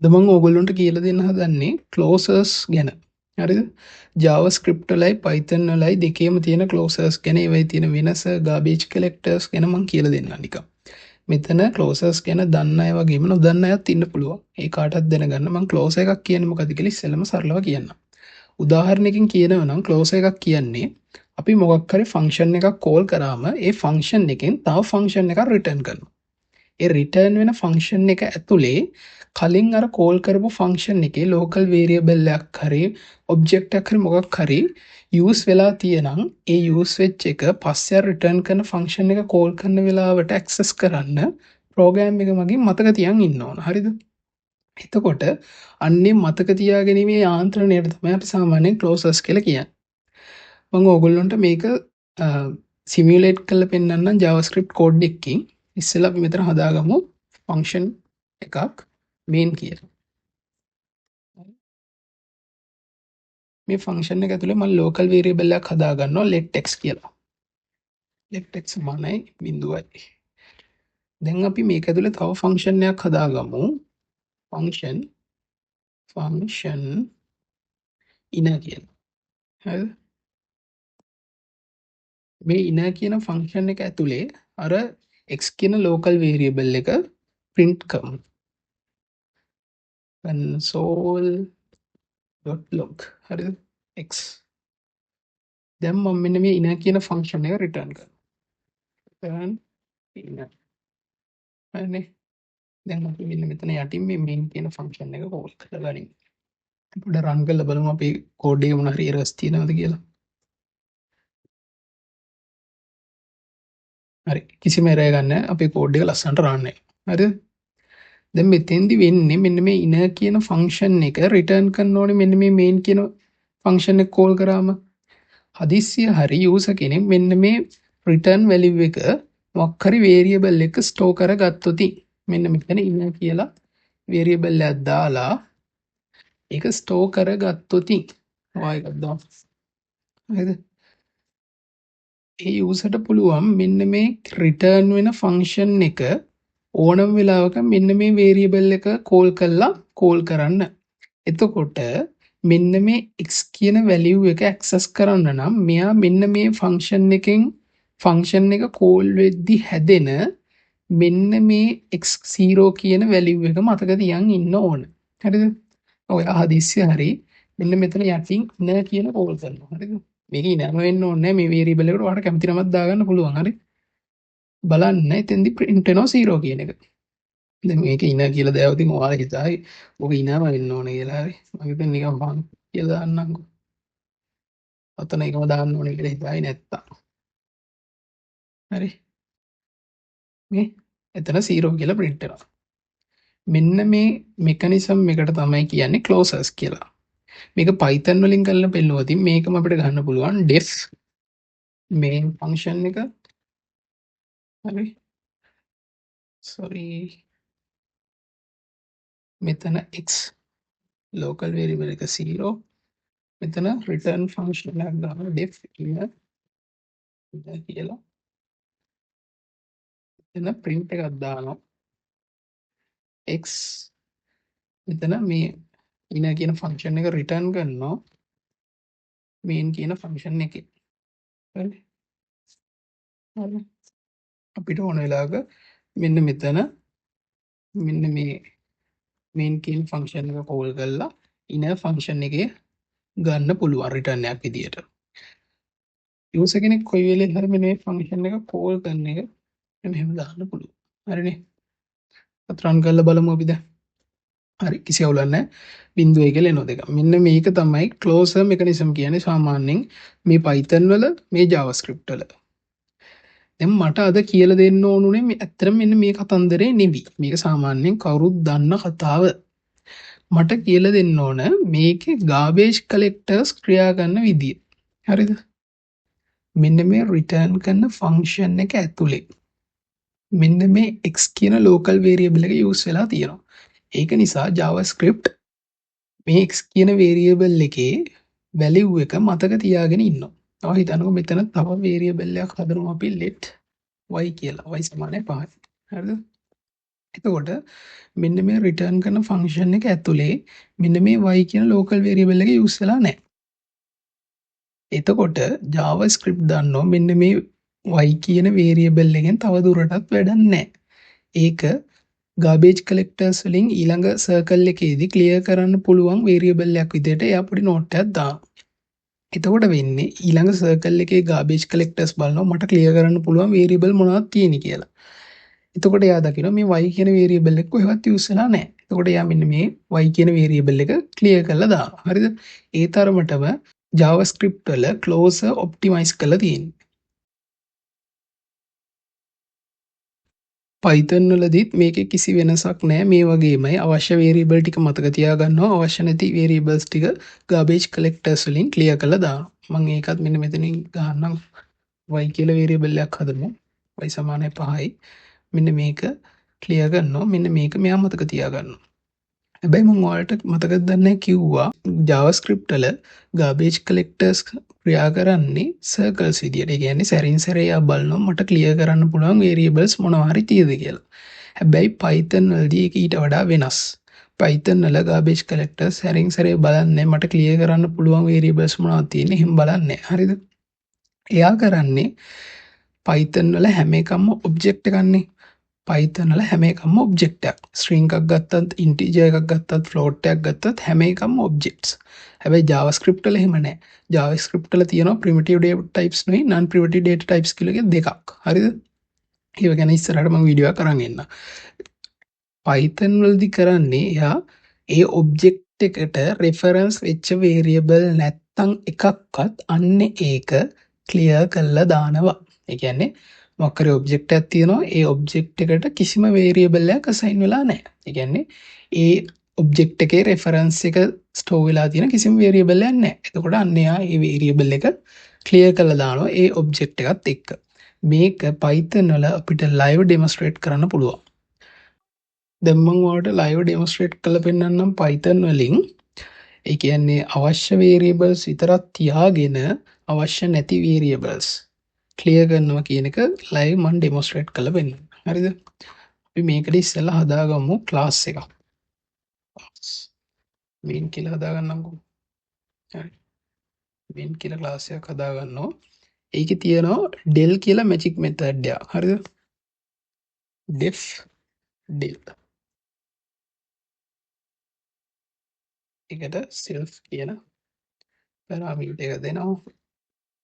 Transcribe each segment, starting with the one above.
අද මම ඕගොල්ලන්ට කියලා දෙන්න හදන්නේ closures ගැන. හරිද? JavaScript වලයි Python වලයි දෙකේම තියෙන closures ගැන ඒවයි තියෙන වෙනස garbage collectors ගැන මම කියලා දෙන්නම් නිකන්. මෙතන closures ගැන දන්න අය වගේම නොදන්න අයත් ඉන්න පුළුවන්. ඒ කාටවත් දැනගන්න මම close එකක් කියන්නේ මොකද්ද කියලා ඉස්සෙල්ලම සරලව කියන්නම්. උදාහරණයකින් කියනවා නම් close එකක් කියන්නේ අපි මොකක් හරි function එකක් call කරාම ඒ function එකෙන් තව function එකක් return කරනවා. ඒ රිටර්න් වෙන ෆන්ක්ෂන් එක ඇතුලේ කලින් අර කෝල් කරපු ෆන්ක්ෂන් එකේ ලෝකල් වේරියබල් එකක් හරි ඔබ්ජෙක්ට් එකක් හරි මොකක් හරි යූස් වෙලා තියෙනම් ඒ යූස් වෙච්ච එක පස්සේ රිටර්න් කරන ෆන්ක්ෂන් එක කෝල් කරන වෙලාවට ඇක්සස් කරන්න ප්‍රෝග්‍රෑම් එක මගින් මතක තියන් ඉන්න ඕන. හරිද? එතකොට අන්නේ මතක තියාගැනීමේ යාන්ත්‍රණයට තමයි අපි සාමාන්‍යයෙන් ක්ලෝසර්ස් කියලා කියන්නේ. මම ඕගොල්ලන්ට මේක සිමියුලේට් කරලා පෙන්නන්නම් JavaScript කෝඩ් එකකින්. ඉස්සෙල්ලා අපි මෙතන හදාගමු ෆන්ක්ෂන් එකක් main කියලා. මේ ෆන්ක්ෂන් එක ඇතුලේ මම local variable එකක් හදාගන්නවා let_x කියලා. let_x සමානයි 0යි. දැන් අපි මේක ඇතුලේ තව ෆන්ක්ෂන් එකක් හදාගමු. ෆන්ක්ෂන් inner කියලා. හරිද? මේ inner කියන ෆන්ක්ෂන් එක ඇතුලේ අර x කියන local variable එක print කරමු. console.log හරිද? x. දැන් මම මෙන්න මේ inner කියන ෆන්ක්ෂන් එක return කරනවා. return inner. හරිනේ? දැන් අපි මෙන්න මෙතන යටින් මේ main කියන ෆන්ක්ෂන් එක call කරගනිමු. පොඩ්ඩක් run කරලා බලමු අපි කෝඩ් එකේ මොන හරි errors තියෙනවද කියලා. හරි. කිසිම error එකක් නැහැ. අපේ කෝඩ් එක ලස්සනට run වෙනවා. හරිද? දැන් මෙතෙන්දි වෙන්නේ මෙන්න මේ inner කියන ෆන්ක්ෂන් එක return කරන්න ඕනේ මෙන්න මේ main කියන ෆන්ක්ෂන් එක call කරාම හදිස්සිය හරි user කෙනෙක් මෙන්න මේ return value එක මොකක් හරි variable එක store කරගත්තොත් මෙන්න මෙතන inner කියලා variable එකක් දාලා ඒක store කරගත්තොත් ඔය එකක් දාමු. හරිද? ඒ userට පුළුවන් මෙන්න මේ return වෙන function එක ඕනම වෙලාවක මෙන්න මේ variable එක call කරන්න. එතකොට මෙන්න මේ x කියන value එක access කරන්න නම් මෙයා මෙන්න මේ function එකෙන් function එක call වෙද්දි හැදෙන මෙන්න මේ x0 කියන value එක මතක තියන් ඉන්න ඕන. හරිද? ඔය හදිස්සිය හරි මෙන්න මෙතන යටින් inner කියන call කරනවා. හරිද? මේක ඉනම වෙන්න ඕනේ නැහැ. මේ variable එකට ඔයාලට කැමති නමක් දාගන්න පුළුවන්. හරි? බලන්න එතෙන්දි print වෙනවා 0 කියන එක. දැන් මේක inner කියලා දැවුවොත් ඔයාලා හිතයි ඔක innerම වෙන්න ඕනේ කියලා. හරි? මම හිතන්නේ නිකන් බං කියලා දාන්නම්කෝ. ඔතන එකම දාන්න ඕනේ කියලා හිතයි නැත්තම්. හරි? මේ එතන 0 කියලා print වෙනවා. මෙන්න මේ මෙකනිසම් එකට තමයි කියන්නේ closures කියලා. මේක Python වලින් කරලා පෙන්නුවොත් මේකම අපිට ගන්න පුළුවන් def main function එක. හරි? sorry මෙතන x local variable එක 0 මෙතන return function එකක් දානවා def inner කියලා. එතන print එකක් දානවා x මෙතන මේ inner කියන function එක return කරනවා main කියන function එකේ. හරි? හරි. අපිට ඕන වෙලාවක මෙන්න මෙතන මෙන්න මේ main කියන function එක call කරලා inner function එකේ ගන්න පුළුවන් return එකක් විදියට. user කෙනෙක් කොයි වෙලෙත් හරි මේ function එක call කරන එක මෙහෙම දාන්න පුළුවන්. හරිනේ? අත් run කරලා බලමු අපි දැන්. හරි කිසි අවුලක් නැහැ. 0 කියලා එනවා දෙක. මෙන්න මේක තමයි closure mechanism කියන්නේ සාමාන්‍යයෙන් මේ Python වල මේ JavaScript වල. දැන් මට අද කියලා දෙන්න ඕනුනේ ඇත්තටම මෙන්න මේ කතන්දරේ නෙවි. මේක සාමාන්‍යයෙන් කවුරුත් දන්න කතාව. මට කියලා දෙන්න ඕන මේකේ garbage collectors ක්‍රියා කරන විදිය. හරිද? මෙන්න මේ return කරන function එක ඇතුලේ මෙන්න මේ x කියන local variable එක use වෙලා තියෙනවා. ඒක නිසා JavaScript මේ x කියන variable එකේ value එක මතක තියාගෙන ඉන්නවා. තව හිතන්නකෝ මෙතන තව variable එකක් හදනවා අපි let y කියලා. y සමානයි 5. හරිද? එතකොට මෙන්න මේ රිටර්න් කරන ෆන්ක්ෂන් එක ඇතුලේ මෙන්න මේ y කියන ලෝකල් වේරියබල් එක යූස් වෙලා නැහැ. එතකොට JavaScript දන්නවා මෙන්න මේ y කියන වේරියබල් එකෙන් තව දුරටත් වැඩක් නැහැ. ඒක garbage collectors වලින් ඊළඟ සර්කල් එකේදී ක්ලියර් කරන්න පුළුවන් වේරියබල් එකක් විදිහට එයා පොඩි නෝට් එකක් දානවා. එතකොට වෙන්නේ ඊළඟ සර්කල් එකේ garbage collectors බලනවා මට ක්ලියර් කරන්න පුළුවන් වේරියබල් මොනවද තියෙන්නේ කියලා. එතකොට එයා දකිනවා මේ y කියන වේරියබල් එක කොහෙවත් යූස් වෙලා නැහැ. එතකොට එයා මෙන්න මේ y කියන වේරියබල් එක ක්ලියර් කරලා දානවා. හරිද? ඒ තරමටම JavaScript වල closure optimize කරලා තියෙන්නේ. Python වලදීත් මේකේ කිසි වෙනසක් නැහැ. මේ වගේමයි අවශ්‍ය වේරියබල් ටික මතක තියාගන්නවා. අවශ්‍ය නැති වේරියබල්ස් ටික garbage collectors වලින් ක්ලියර් කරලා දානවා. මම ඒකත් මෙන්න මෙතනින් ගන්නම් y කියලා වේරියබල් එකක් හදමු. y සමානයි 5යි. මෙන්න මේක ක්ලියර් කරනවා. මෙන්න මේක මෙයා මතක තියාගන්නවා. හැබැයි මම ඔයාලට මතකද දන්නේ කිව්වා JavaScript වල garbage collectors ක්‍රියා කරන්නේ circles විදියට. ඒ කියන්නේ සැරින් සැරේ යා බලනවා මට ක්ලියර් කරන්න පුළුවන් variables මොනවා හරි තියෙද කියලා. හැබැයි Python වලදී ඒක ඊට වඩා වෙනස්. Python වල garbage collectors සැරින් සැරේ බලන්නේ මට ක්ලියර් කරන්න පුළුවන් variables මොනවද තියෙන්නේ එහෙම බලන්නේ. හරිද? එයා කරන්නේ Python වල හැම එකක්ම object එකක්නේ. Python වල හැම එකක්ම object එකක්. string එකක් ගත්තත්, integer එකක් ගත්තත්, float එකක් ගත්තත් හැම එකක්ම objects. හැබැයි JavaScript වල එහෙම නැහැ. JavaScript වල තියෙනවා primitive data types නෙවෙයි non primitive data types කියලා දෙකක්. හරිද? ඒව ගැන ඉස්සරහට මම වීඩියෝ එකක් අරන් එන්නම්. Python වලදී කරන්නේ එයා ඒ object එකට reference වෙච්ච variable නැත්තම් එකක්වත් අන්න ඒක clear කරලා දානවා. ඒ කියන්නේ මොකක් හරි object එකක් තියෙනවා ඒ object එකට කිසිම variable එකක් assign වෙලා නැහැ. ඒ කියන්නේ ඒ object එකේ reference එක store වෙලා තියෙන කිසිම variable එකක් නැහැ. එතකොට අන්න එයා ඒ variable එක clear කරලා දානවා ඒ object එකත් එක්ක. මේක Python වල අපිට live demonstrate කරන්න පුළුවන්. දැන් මම ඔයාලට live demonstrate කරලා පෙන්නන්නම් Python වලින්. ඒ කියන්නේ අවශ්‍ය variables විතරක් තියාගෙන අවශ්‍ය නැති variables clear කරනවා කියන එක live මම demonstrate කරලා පෙන්නන්නම්. හරිද? අපි මේකට ඉස්සෙල්ලා හදාගමු class එකක්. main කියලා හදාගන්නම්කෝ. හරි. main කියලා class එකක් හදාගන්නවා. ඒකේ තියෙනවා del කියලා magic method එකක්. හරිද? def del. ඒකට self කියන parameter එක දෙනවා.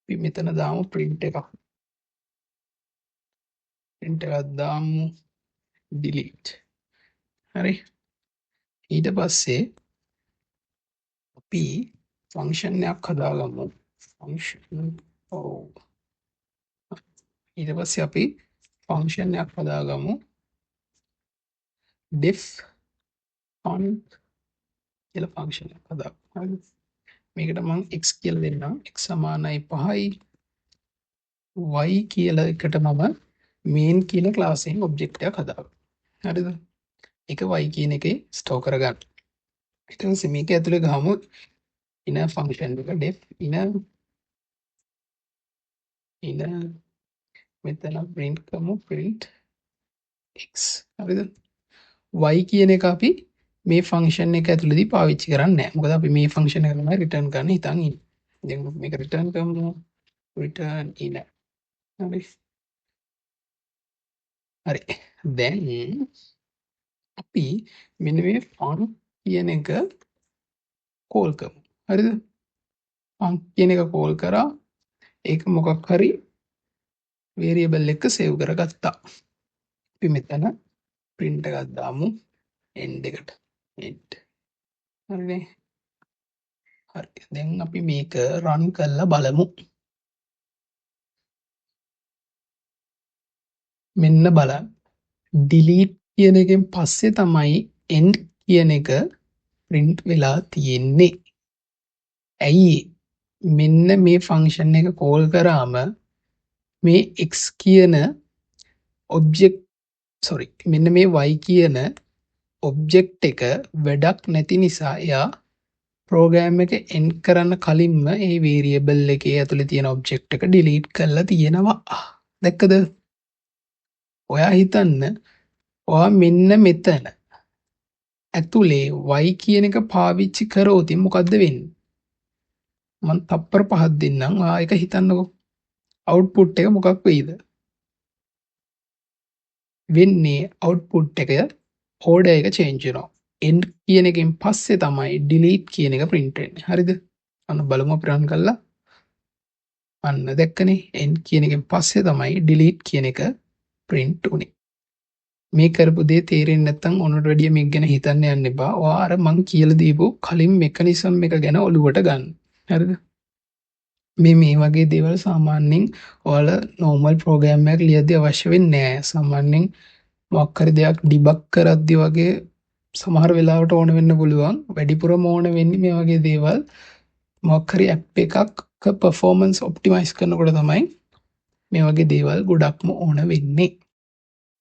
අපි මෙතන දාමු print එකක්. print එකක් දාමු delete. හරි. ඊට පස්සේ අපි function එකක් හදාගමු. function ඊට පස්සේ අපි function එකක් හදාගමු. def on කියලා function එකක් හදාගමු. හරිද? මේකට මම x කියලා දෙන්නම්. x සමානයි 5යි. y කියලා එකට මම main කියන class එකෙන් object එකක් හදාගන්නවා. හරිද? ඒක y කියන එකේ store කරගන්න. ඊට පස්සේ මේක ඇතුලේ ගහමු inner function එක def inner මෙතන print කරමු print x. හරිද? y කියන එක අපි මේ function එක ඇතුළේදී පාවිච්චි කරන්නේ නැහැ. මොකද අපි මේ function එක තමයි return කරන්න හිතන් ඉන්නේ. දැන් මේක return කරමු return inner. හරි. දැන් අපි මෙන්න මේ fun කියන එක call කරමු. හරිද? fun කියන එක call කරා ඒක මොකක් හරි variable එක save කරගත්තා. අපි මෙතන print එකක් දාමු end එකට. end. හරිනේ. හරි. දැන් අපි මේක run කරලා බලමු. මෙන්න බලන්න. delete කියන එකෙන් පස්සේ තමයි end කියන එක print වෙලා තියෙන්නේ. ඇයි? මෙන්න මේ function එක call කරාම මේ x කියන මෙන්න මේ y කියන object එක වැඩක් නැති නිසා එයා program එක end කරන්න කලින්ම ඒ variable එකේ ඇතුලේ තියෙන object එක delete කරලා තියෙනවා. දැක්කද? ඔයා හිතන්න ඔයා මෙන්න මෙතන ඇතුලේ y කියන එක පාවිච්චි කරොත් මොකද්ද වෙන්නේ? මම තප්පර 5ක් දෙන්නම්. ඔයා ඒක හිතන්නකෝ. අවුට්පුට් එක මොකක් වෙයිද? වෙන්නේ අවුට්පුට් එක ඕඩර් එක චේන්ජ් වෙනවා. end කියන එකෙන් පස්සේ තමයි delete කියන එක print වෙන්නේ. හරිද? අන්න බලමු අපි run කරලා. අන්න දැක්කනේ end කියන එකෙන් පස්සේ තමයි delete කියන එක print උනේ. මේ කරපු දේ තේරෙන්නේ නැත්නම් ඔන්නට වැඩිය මේක ගැන හිතන්න යන්න එපා. ඔයා අර මං කියලා දීපු කලින් මෙකනිසම් එක ගැන ඔලුවට ගන්න. හරිද? මේ වගේ දේවල් සාමාන්‍යයෙන් ඔයාලා normal program එකක් ලියද්දී අවශ්‍ය වෙන්නේ නැහැ. සාමාන්‍යයෙන් මොකක් හරි දෙයක් ඩිබග් කරද්දී වගේ සමහර වෙලාවට ඕන වෙන්න පුළුවන්. වැඩිපුරම ඕන වෙන්නේ මේ වගේ දේවල් මොකක් හරි app එකක් performance optimize කරනකොට තමයි මේ වගේ දේවල් ගොඩක්ම ඕන වෙන්නේ.